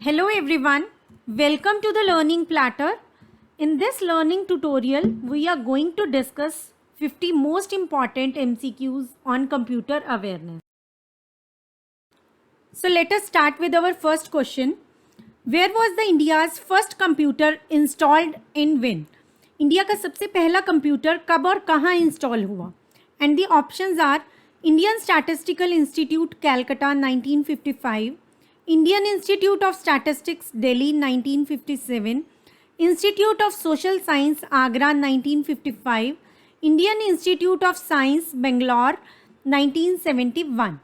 Hello everyone, welcome to the Learning Platter. In this learning tutorial, we are going to discuss 50 most important MCQs on computer awareness. So let us start with our first question. Where was the India's first computer installed and when? India का सबसे पहला computer कब और कहाँ install हुआ? And the options are Indian Statistical Institute Calcutta 1955, Indian Institute of Statistics Delhi 1957, Institute of Social Science Agra 1955, Indian Institute of Science Bangalore 1971.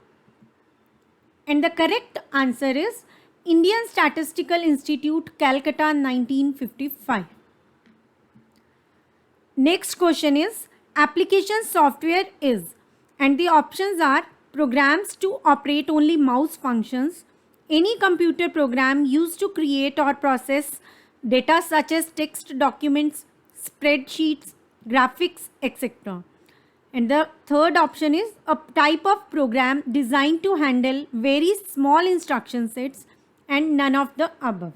And the correct answer is Indian Statistical Institute Calcutta 1955. Next question is application software is, and the options are programs to operate only mouse functions, any computer program used to create or process data such as text documents, spreadsheets, graphics, etc. And the third option is a type of program designed to handle very small instruction sets, and none of the above.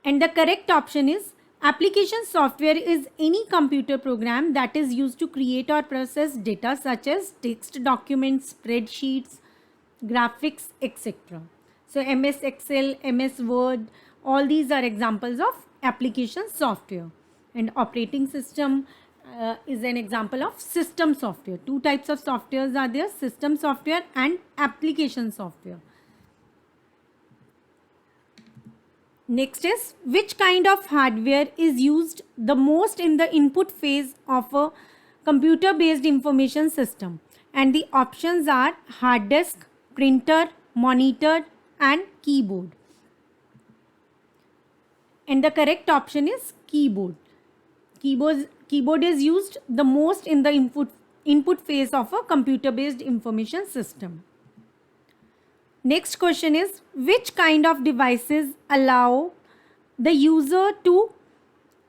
And the correct option is application software is any computer program that is used to create or process data such as text documents, spreadsheets, graphics, etc. So MS Excel, MS Word, all these are examples of application software. And operating system is an example of system software. Two types of softwares are there, system software and application software. Next is which kind of hardware is used the most in the input phase of a computer based information system? And the options are hard disk, printer, monitor and keyboard. And the correct option is keyboard. Keyboard is used the most in the input phase of a computer based information system. Next question is which kind of devices allow the user to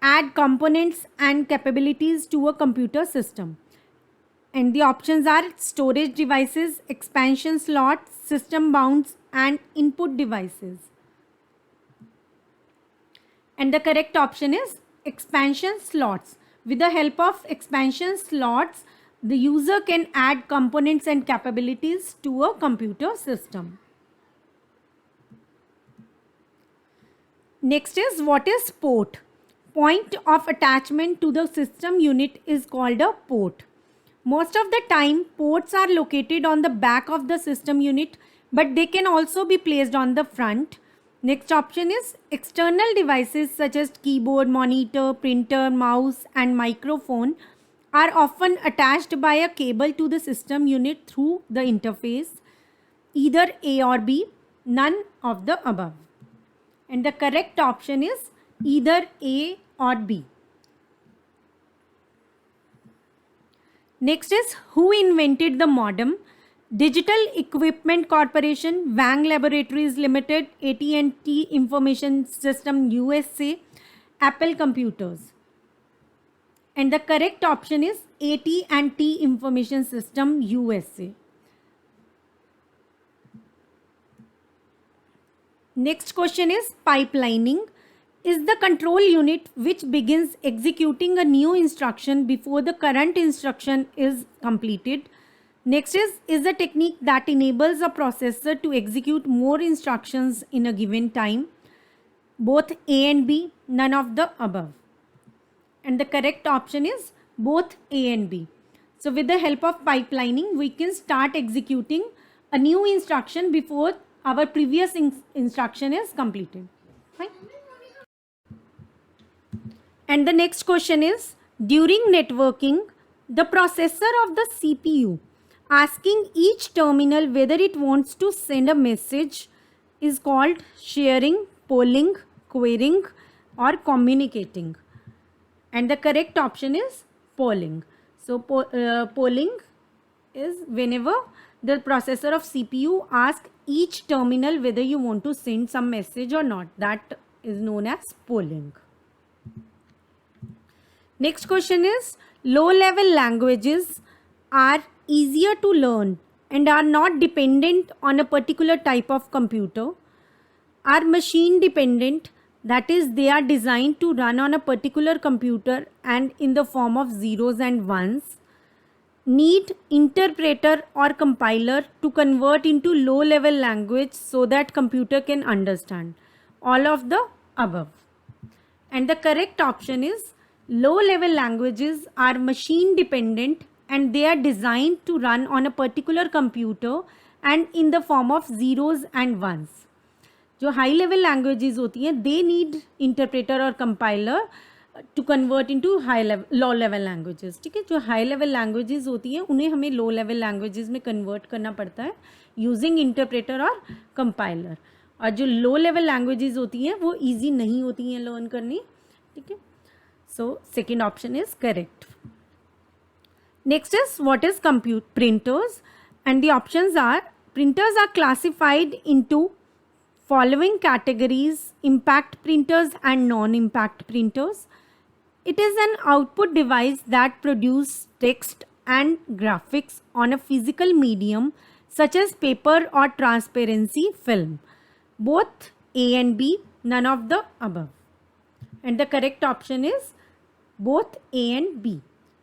add components and capabilities to a computer system? And the options are storage devices, expansion slots, system bounds and input devices. And the correct option is expansion slots. With the help of expansion slots, the user can add components and capabilities to a computer system. Next is what is port? Point of attachment to the system unit is called a port. Most of the time, ports are located on the back of the system unit, but they can also be placed on the front. Next option is external devices such as keyboard, monitor, printer, mouse and microphone are often attached by a cable to the system unit through the interface, either A or B, none of the above. And the correct option is either A or B. Next is who invented the modem? Digital Equipment Corporation, Wang Laboratories Limited, AT&T Information System USA, Apple Computers. And the correct option is AT&T Information System USA. Next question is pipelining. Is the control unit which begins executing a new instruction before the current instruction is completed. Next is a technique that enables a processor to execute more instructions in a given time. Both A and B, none of the above. And the correct option is both A and B. So with the help of pipelining, we can start executing a new instruction before our previous instruction is completed. Fine. And the next question is during networking, the processor of the CPU asking each terminal whether it wants to send a message is called sharing, polling, querying or communicating. And the correct option is polling. So polling is whenever the processor of CPU asks each terminal whether you want to send some message or not. That is known as polling. Next question is low level languages are easier to learn and are not dependent on a particular type of computer. are machine dependent, that is, they are designed to run on a particular computer and in the form of zeros and ones, need interpreter or compiler to convert into low level language so that computer can understand. All of the above. And the correct option is low level languages are machine dependent and they are designed to run on a particular computer and in the form of zeros and ones. जो high level languages होती हैं they need interpreter और compiler to convert into high level low level languages. ठीक है, जो high level languages होती हैं उन्हें हमें लो लेवल लैंग्वेजेस में कन्वर्ट करना पड़ता है यूजिंग इंटरप्रेटर और कंपाइलर. और जो लो लेवल लैंग्वेजेस होती हैं वो ईजी नहीं होती हैं लर्न करनी. ठीक है, so second option is correct. Next is what is printers, and the options are printers are classified into following categories: impact printers and non-impact printers. It is an output device that produces text and graphics on a physical medium such as paper or transparency film. Both A and B, none of the above. And the correct option is both A and B.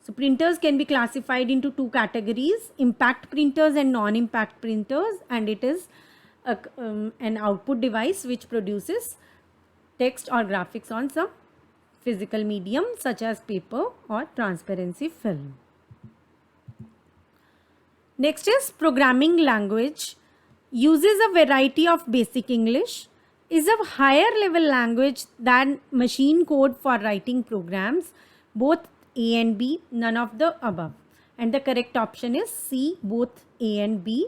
So printers can be classified into two categories: impact printers and non-impact printers, and it is an output device which produces text or graphics on some physical medium such as paper or transparency film. Next is programming language. Uses a variety of basic English, is a higher level language than machine code for writing programs. Both A and B, none of the above. And the correct option is C, both A and B.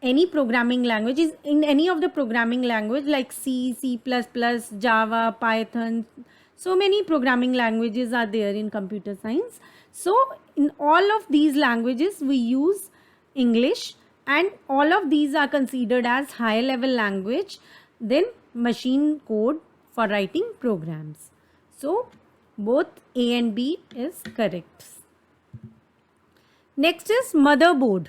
Any programming language is in any of the programming language like C, C++, Java, Python. So many programming languages are there in computer science. So in all of these languages we use English, and all of these are considered as high level language than machine code for writing programs. So both A and B is correct. Next is motherboard.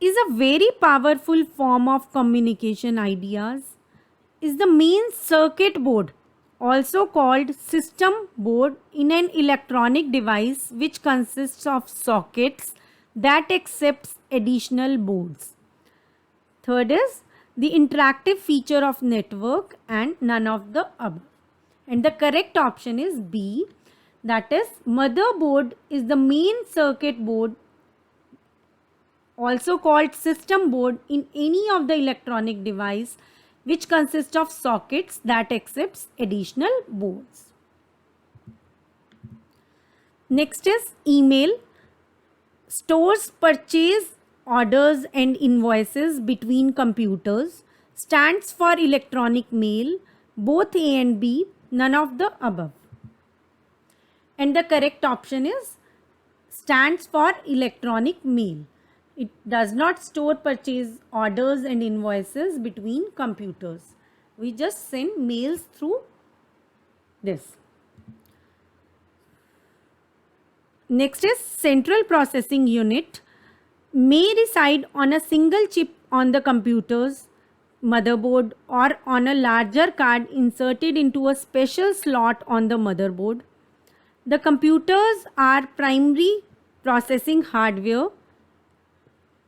Is a very powerful form of communication ideas. Is the main circuit board, also called system board, in an electronic device which consists of sockets that accepts additional boards. Third is the interactive feature of network, and none of the above. And the correct option is B, that is motherboard is the main circuit board, also called system board, in any of the electronic device which consists of sockets that accepts additional boards. Next is email. Stores purchase orders and invoices between computers. Stands for electronic mail. Both A and B, none of the above. And the correct option is stands for electronic mail. It does not store purchase orders and invoices between computers. We just send mails through this. Next is central processing unit. May reside on a single chip on the computer's motherboard or on a larger card inserted into a special slot on the motherboard. The computers are primary processing hardware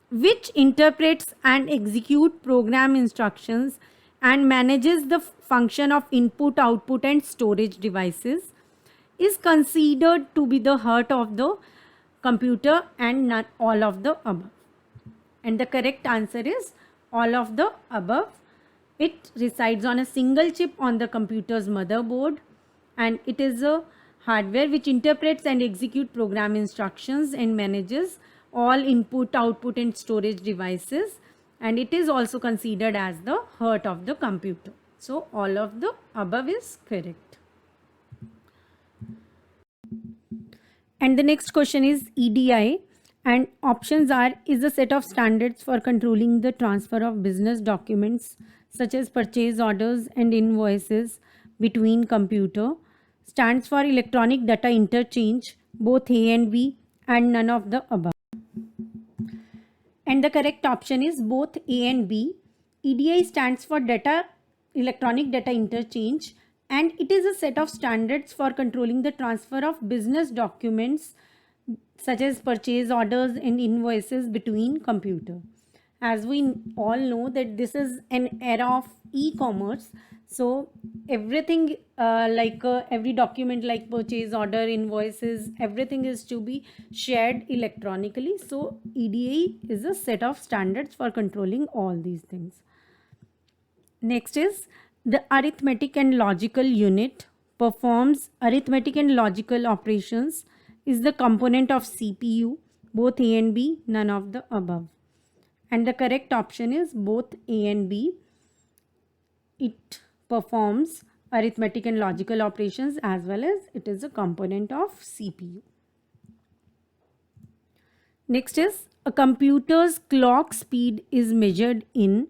which interprets and executes program instructions and manages the function of input, output and storage devices. Is considered to be the heart of the computer, and not all of the above. And the correct answer is all of the above. It resides on a single chip on the computer's motherboard, and it is a hardware which interprets and executes program instructions and manages all input, output and storage devices, and it is also considered as the heart of the computer. So all of the above is correct. And the next question is EDI, and options are: is a set of standards for controlling the transfer of business documents such as purchase orders and invoices between computer. Stands for electronic data interchange. Both A and B, and none of the above. And the correct option is both A and B. EDI stands for electronic data interchange, and it is a set of standards for controlling the transfer of business documents such as purchase orders and invoices between computer. As we all know that this is an era of e-commerce, so everything every document like purchase order, invoices, everything is to be shared electronically. So EDI is a set of standards for controlling all these things. Next is the arithmetic and logical unit performs arithmetic and logical operations, is the component of CPU, both A and B, none of the above. And the correct option is both A and B. It performs arithmetic and logical operations as well as it is a component of CPU. Next is a computer's clock speed is measured in,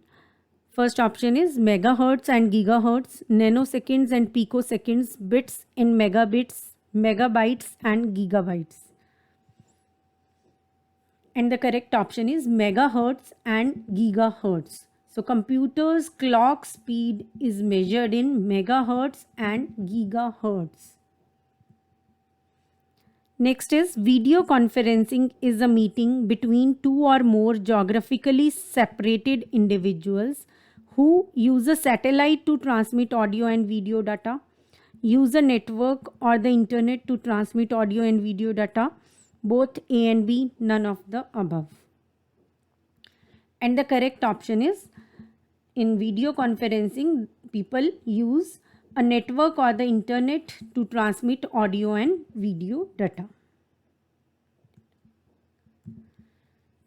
first option is megahertz and gigahertz, nanoseconds and picoseconds, bits and megabits, megabytes and gigabytes. And the correct option is megahertz and gigahertz. So computer's clock speed is measured in megahertz and gigahertz. Next is video conferencing is a meeting between two or more geographically separated individuals who use a satellite to transmit audio and video data, use a network or the internet to transmit audio and video data, both A and B, none of the above. And the correct option is in video conferencing, people use a network or the internet to transmit audio and video data.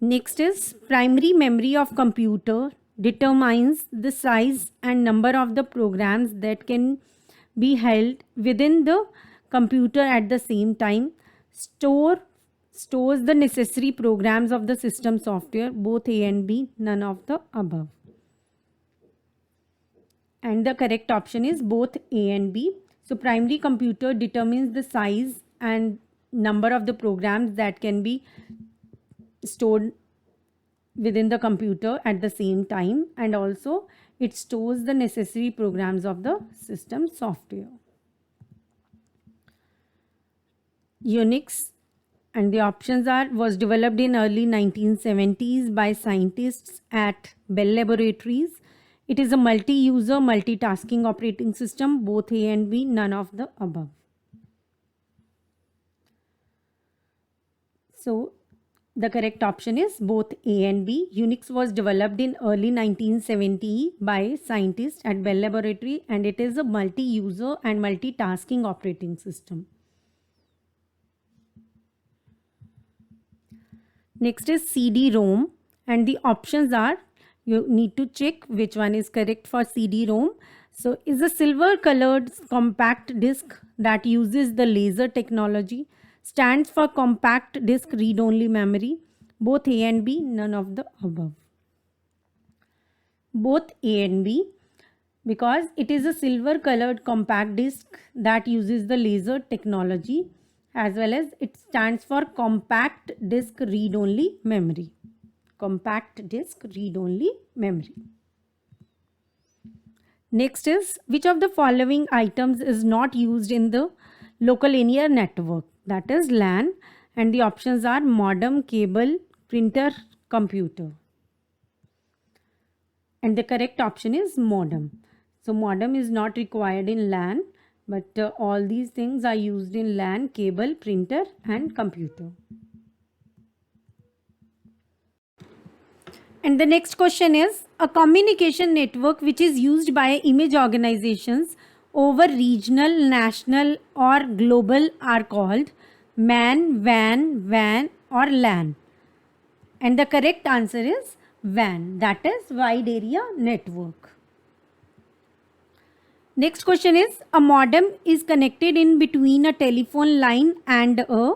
Next is primary memory of computer determines the size and number of the programs that can be held within the computer at the same time, stores the necessary programs of the system software, both A and B, none of the above. And the correct option is both A and B. So primary computer determines the size and number of the programs that can be stored within the computer at the same time, and also it stores the necessary programs of the system software. Unix, and the options are, was developed in early 1970s by scientists at Bell Laboratories. It is a multi-user, multitasking operating system, both A and B, none of the above. So the correct option is both A and B. Unix was developed in early 1970 by scientists at Bell Laboratory, and it is a multi-user and multitasking operating system. Next is CD-ROM, and the options are, you need to check which one is correct for CD-ROM. So is a silver colored compact disc that uses the laser technology, stands for compact disc read-only memory, both A and B, none of the above. Both A and B, because it is a silver colored compact disc that uses the laser technology, as well as it stands for compact disc read-only memory. Compact disc read-only memory. Next is, which of the following items is not used in the local linear network, that is LAN, and the options are modem, cable, printer, computer. And the correct option is modem. So modem is not required in LAN, but all these things are used in LAN, cable, printer and computer. And the next question is, a communication network which is used by image organizations over regional, national or global are called MAN, WAN or LAN. And the correct answer is WAN, that is wide area network. Next question is, a modem is connected in between a telephone line and a,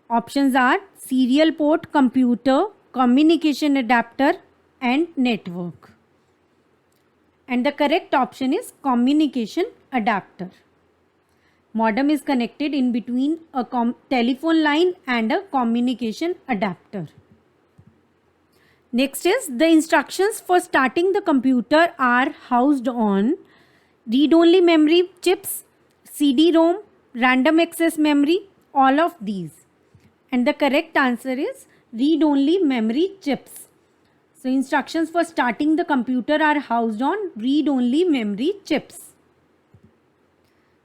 options are serial port, computer, communication adapter and network. And the correct option is communication adapter. Modem is connected in between a telephone line and a communication adapter. Next is the instructions for starting the computer are housed on read-only memory chips, CD-ROM, random access memory, all of these. And the correct answer is read-only memory chips. So instructions for starting the computer are housed on read-only memory chips.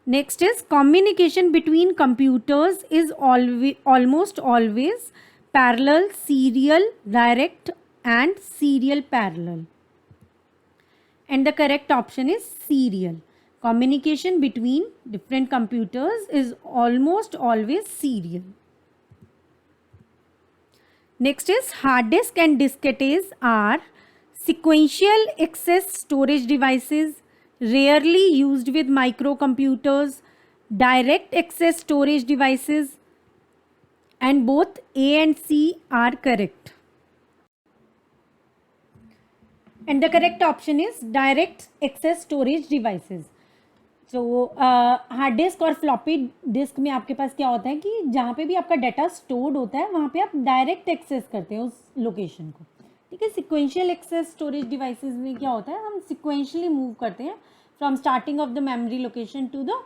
Next is communication between computers is almost always parallel, serial, direct and serial parallel. And the correct option is serial. Communication between different computers is almost always serial. Next is hard disk and diskettes are sequential access storage devices, rarely used with microcomputers, direct access storage devices, and both A and C are correct. And the correct option is direct access storage devices. तो hard disk और floppy disk में आपके पास क्या होता है कि जहाँ पे भी आपका डाटा स्टोर्ड होता है वहाँ पे आप डायरेक्ट एक्सेस करते हैं उस लोकेशन को, ठीक है. सिक्वेंशियल एक्सेस स्टोरेज डिवाइसेस में क्या होता है, हम सिक्वेंशली मूव करते हैं from starting of the memory location to the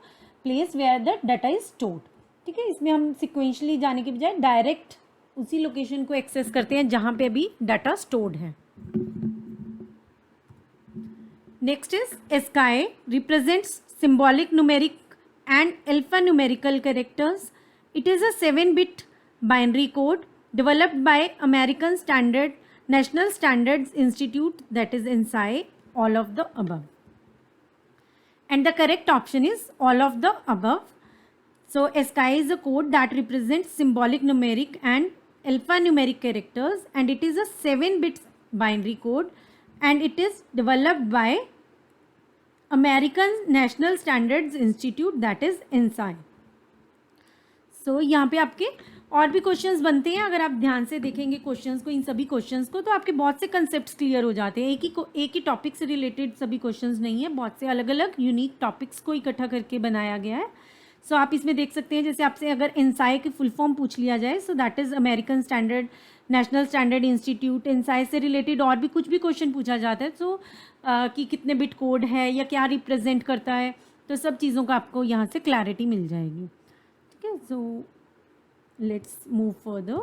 place where the data is stored, ठीक है. इसमें हम सिक्वेंशली जाने के बजाय डायरेक्ट उसी लोकेशन को एक्सेस करते हैं जहाँ पे अभी डाटा स्टोर्ड है. Next is ASCII represents symbolic, numeric and alphanumerical characters. It is a 7-bit binary code developed by American National Standards Institute, that is NSI, all of the above. And the correct option is all of the above. So ASCII is a code that represents symbolic, numeric and alphanumeric characters, and it is a 7-bit binary code and it is developed by American National Standards Institute, that is NSI. So यहाँ पे आपके और भी questions बनते हैं. अगर आप ध्यान से देखेंगे क्वेश्चंस को, इन सभी क्वेश्चंस को, तो आपके बहुत से कंसेप्ट्स क्लियर हो जाते हैं. एक ही टॉपिक से रिलेटेड सभी क्वेश्चंस नहीं है, बहुत से अलग अलग यूनिक टॉपिक्स को इकट्ठा करके बनाया गया है. सो आप इसमें देख सकते हैं, जैसे आपसे अगर NSI की फुल फॉर्म पूछ लिया जाए, so that is American national standard institute. NSI से रिलेटेड और भी कुछ भी क्वेश्चन पूछा जाता है, सो कि कितने बिट कोड है या क्या रिप्रेजेंट करता है, तो सब चीज़ों का आपको यहाँ से क्लैरिटी मिल जाएगी, ठीक है. So let's move further.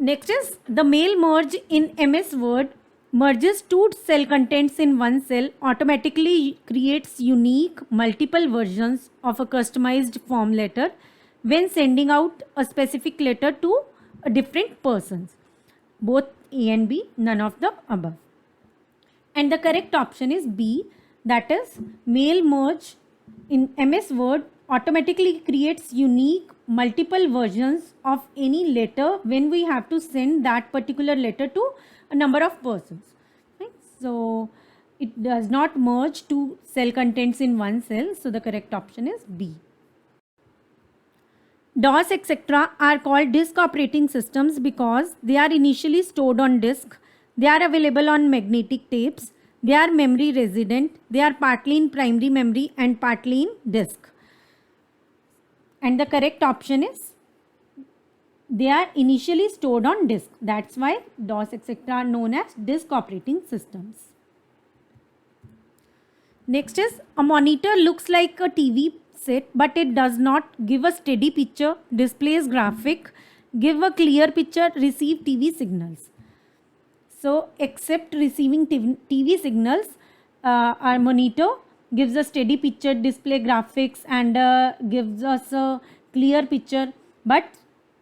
Next is the mail merge in MS Word merges two cell contents in one cell, automatically creates unique multiple versions of a customized form letter when sending out a specific letter to a different persons. Both A and B, none of the above. And the correct option is B, that is mail merge in MS Word automatically creates unique multiple versions of any letter when we have to send that particular letter to a number of persons, right? So it does not merge two cell contents in one cell, so the correct option is B. DOS etc. are called disk operating systems because they are initially stored on disk. They are available on magnetic tapes. They are memory resident. They are partly in primary memory and partly in disk. And the correct option is they are initially stored on disk. That's why DOS etc. are known as disk operating systems. Next is a monitor looks like a TV set, but it does not give a steady picture, displays graphic, give a clear picture, receive TV signals. So except receiving TV signals, our monitor gives a steady picture, display graphics and gives us a clear picture, but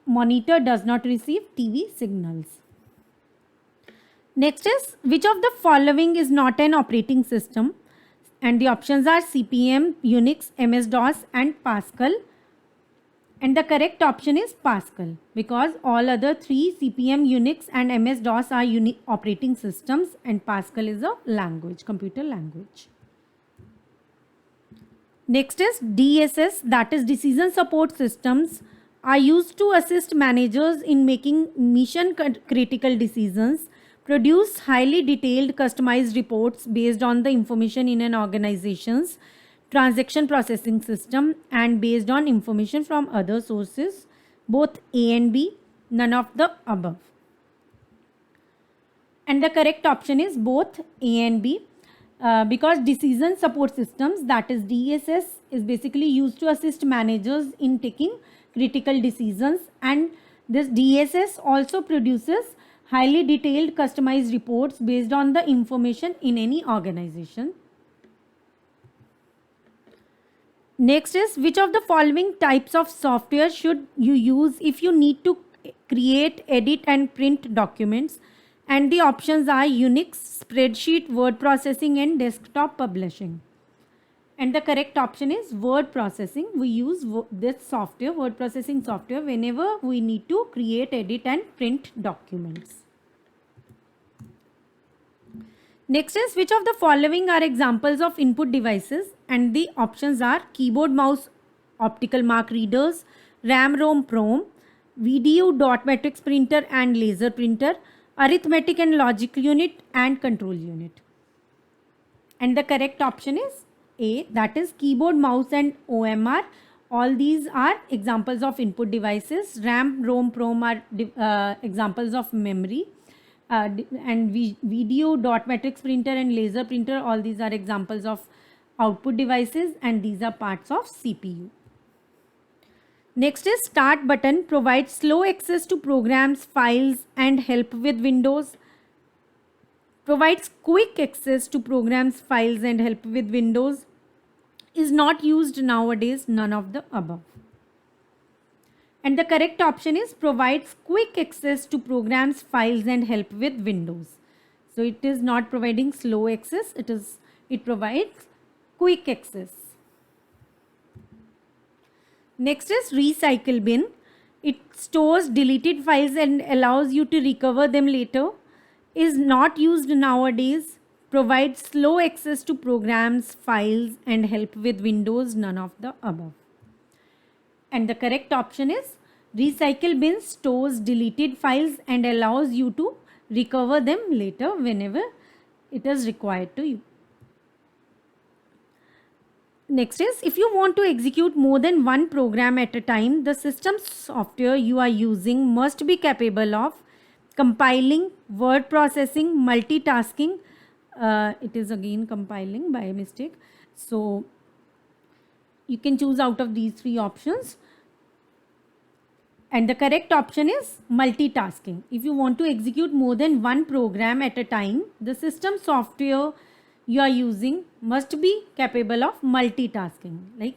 monitor does not receive TV signals. Next is which of the following is not an operating system? And the options are CP/M, Unix, MS-DOS and Pascal. And the correct option is Pascal because all other three CP/M, Unix and MS-DOS are operating systems and Pascal is a language, computer language. Next is DSS, that is decision support systems, are used to assist managers in making mission critical decisions, produce highly detailed customized reports based on the information in an organization's transaction processing system and based on information from other sources. Both A and B, none of the above. And the correct option is both A and B. Because decision support systems, that is DSS, is basically used to assist managers in taking critical decisions, and this DSS also produces highly detailed customized reports based on the information in any organization. Next is, which of the following types of software should you use if you need to create, edit and print documents? And the options are Unix, spreadsheet, word processing and desktop publishing. And the correct option is word processing. We use this software, word processing software, whenever we need to create, edit and print documents. Next is, which of the following are examples of input devices? And the options are keyboard, mouse, optical mark readers, RAM, ROM, PROM, video, dot matrix printer and laser printer, arithmetic and logic unit and control unit. And the correct option is A, that is keyboard, mouse and OMR. All these are examples of input devices. RAM, ROM, PROM are examples of memory. And video, dot matrix printer and laser printer, all these are examples of output devices, and these are parts of CPU. Next is start button provides slow access to programs, files and help with Windows. Provides quick access to programs, files and help with Windows. Is not used nowadays, none of the above. And the correct option is provides quick access to programs, files and help with Windows. So it is not providing slow access, it provides quick access. Next is recycle bin. It stores deleted files and allows you to recover them later. Is not used nowadays. Provides slow access to programs, files and help with Windows, none of the above. And the correct option is recycle bin stores deleted files and allows you to recover them later whenever it is required to you. Next is, if you want to execute more than one program at a time, the system software you are using must be capable of compiling, word processing, multitasking. It is again compiling by mistake. So you can choose out of these three options. And the correct option is multitasking. If you want to execute more than one program at a time, the system software you are using must be capable of multitasking. Like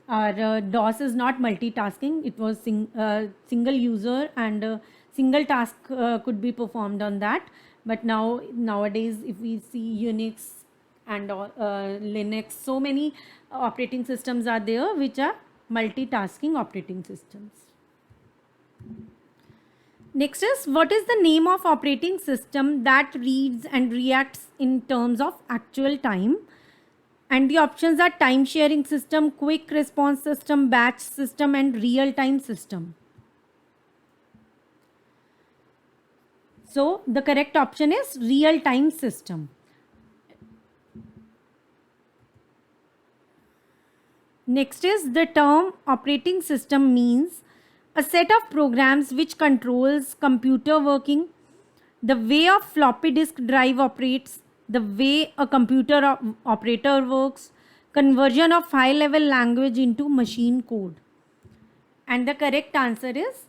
our DOS is not multitasking. It was single user and single task could be performed on that. But nowadays, if we see Unix and Linux, so many operating systems are there which are multitasking operating systems. Next is, what is the name of operating system that reads and reacts in terms of actual time? And the options are time sharing system, quick response system, batch system and real time system. So the correct option is real time system. Next is, the term operating system means a set of programs which controls computer working, the way a floppy disk drive operates, the way a computer operator works, conversion of high level language into machine code. And the correct answer is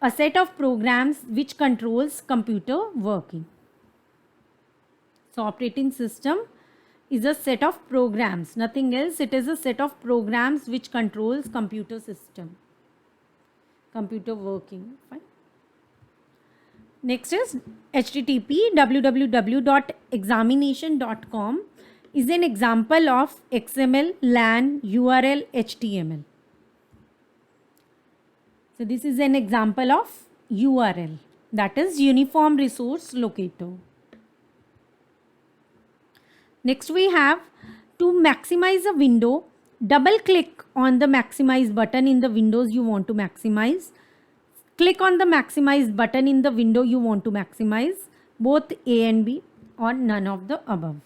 a set of programs which controls computer working. So operating system is a set of programs, nothing else. It is a set of programs which controls computer system, computer working. Fine. Next is http www.examination.com is an example of XML, LAN, URL, HTML. So this is an example of URL, that is Uniform Resource Locator. Next we have, to maximize a window, double click on the maximize button in the windows you want to maximize. Click on the maximize button in the window you want to maximize, both A and B or none of the above.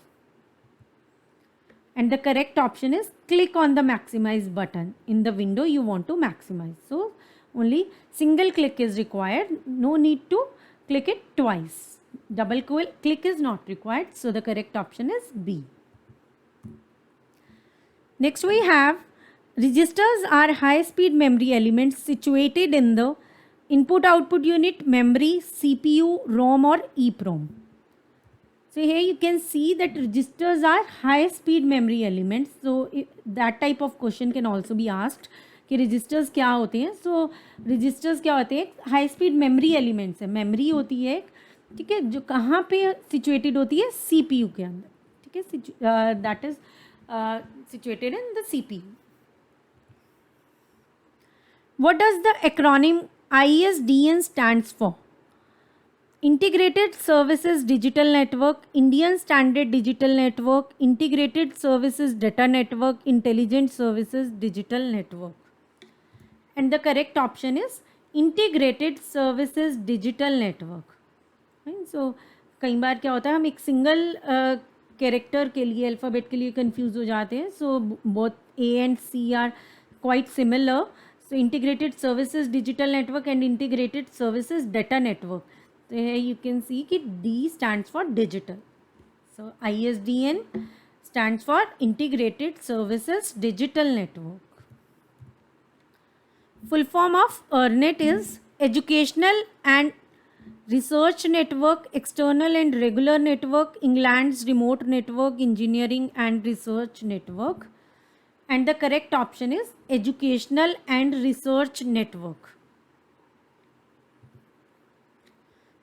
And the correct option is click on the maximize button in the window you want to maximize. So only single click is required, no need to click it twice. Double click is not required, so the correct option is B. Next we have registers are high speed memory elements situated in the input output unit, memory, CPU, ROM or EEPROM. So here you can see that registers are high speed memory elements. So that type of question can also be asked कि registers क्या होते हैं. So registers क्या होते हैं? High speed memory elements है. Memory होती है एक, ठीक है, जो कहाँ पे सिचुएटेड होती है? CPU के अंदर, ठीक है. That is situated in the CPU. What does the acronym ISDN stands for? Integrated Services Digital Network, Indian Standard Digital Network, Integrated Services Data Network, Intelligent Services Digital Network. And the correct option is Integrated Services Digital Network. So कई बार क्या होता है, हम एक single character के लिए, alphabet के लिए कंफ्यूज हो जाते हैं. So both A and C are quite similar. So integrated services digital network and integrated services data network. So here you can see कि D stands for digital. So ISDN stands for integrated services digital network. Full form of EARNet is Educational and Research Network, External and Regular Network, England's Remote Network, Engineering and Research Network. And the correct option is Educational and Research Network.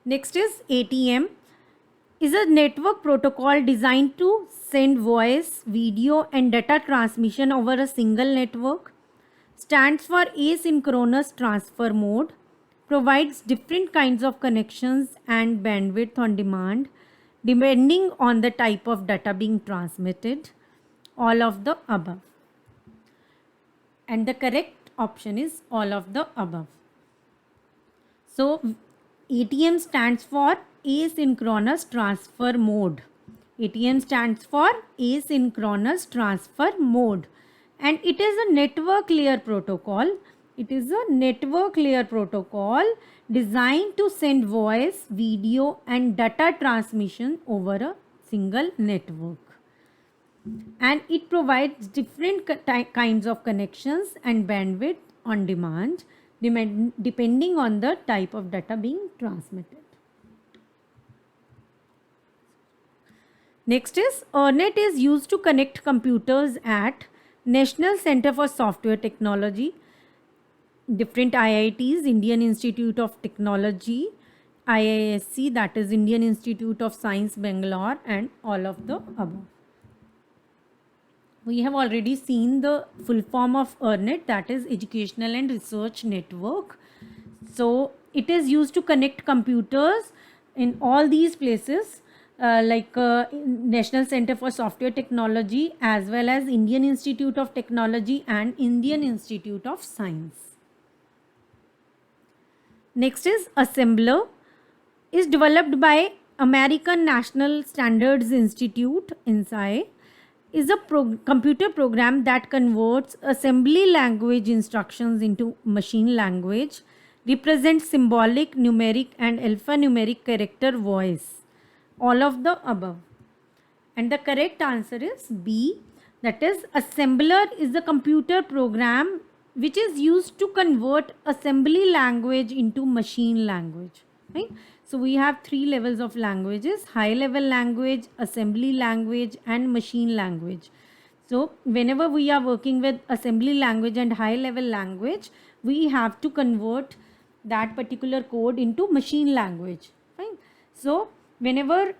Next is ATM. Is a network protocol designed to send voice, video and data transmission over a single network. Stands for asynchronous transfer mode. Provides different kinds of connections and bandwidth on demand depending on the type of data being transmitted. All of the above. And the correct option is all of the above. So ATM stands for asynchronous transfer mode. ATM stands for asynchronous transfer mode, and it is a network layer protocol. It is a network layer protocol designed to send voice, video and data transmission over a single network. And it provides different kinds of connections and bandwidth on demand depending on the type of data being transmitted. Next is EARNet is used to connect computers at National Center for Software Technology, different IITs, Indian Institute of Technology, IISc, that is Indian Institute of Science, Bangalore, and all of the above. We have already seen the full form of EARNet, that is Educational and Research Network. So it is used to connect computers in all these places like National Center for Software Technology as well as Indian Institute of Technology and Indian Institute of Science. Next is Assembler. Is developed by American National Standards Institute, NSI. Is a computer program that converts assembly language instructions into machine language, represents symbolic, numeric and alphanumeric character voice. All of the above. And the correct answer is B, that is assembler is a computer program which is used to convert assembly language into machine language. Right? So we have three levels of languages: high level language, assembly language and machine language. So whenever we are working with assembly language and high level language, we have to convert that particular code into machine language. Right? So whenever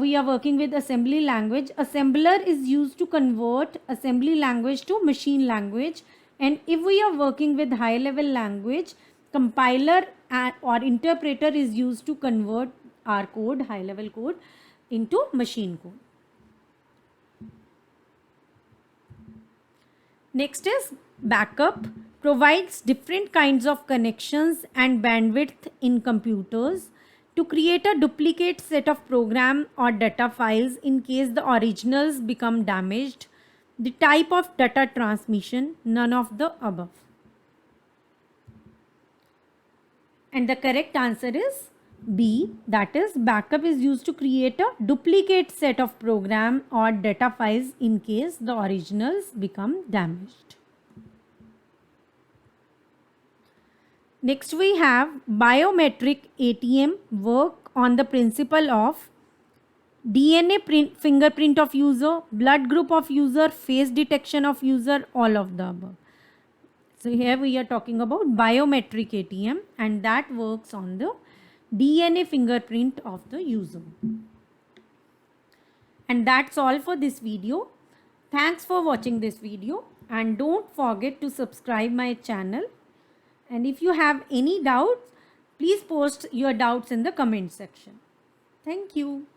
we are working with assembly language, assembler is used to convert assembly language to machine language. And if we are working with high level language, compiler or interpreter is used to convert our code, high level code, into machine code. Next is backup. Provides different kinds of connections and bandwidth in computers to create a duplicate set of program or data files in case the originals become damaged. The type of data transmission, none of the above. And the correct answer is B, that is backup is used to create a duplicate set of program or data files in case the originals become damaged. Next we have biometric ATM work on the principle of DNA fingerprint of user, blood group of user, face detection of user, all of the above. So here we are talking about biometric ATM and that works on the DNA fingerprint of the user. And that's all for this video. Thanks for watching this video and don't forget to subscribe my channel. And if you have any doubts, please post your doubts in the comment section. Thank you.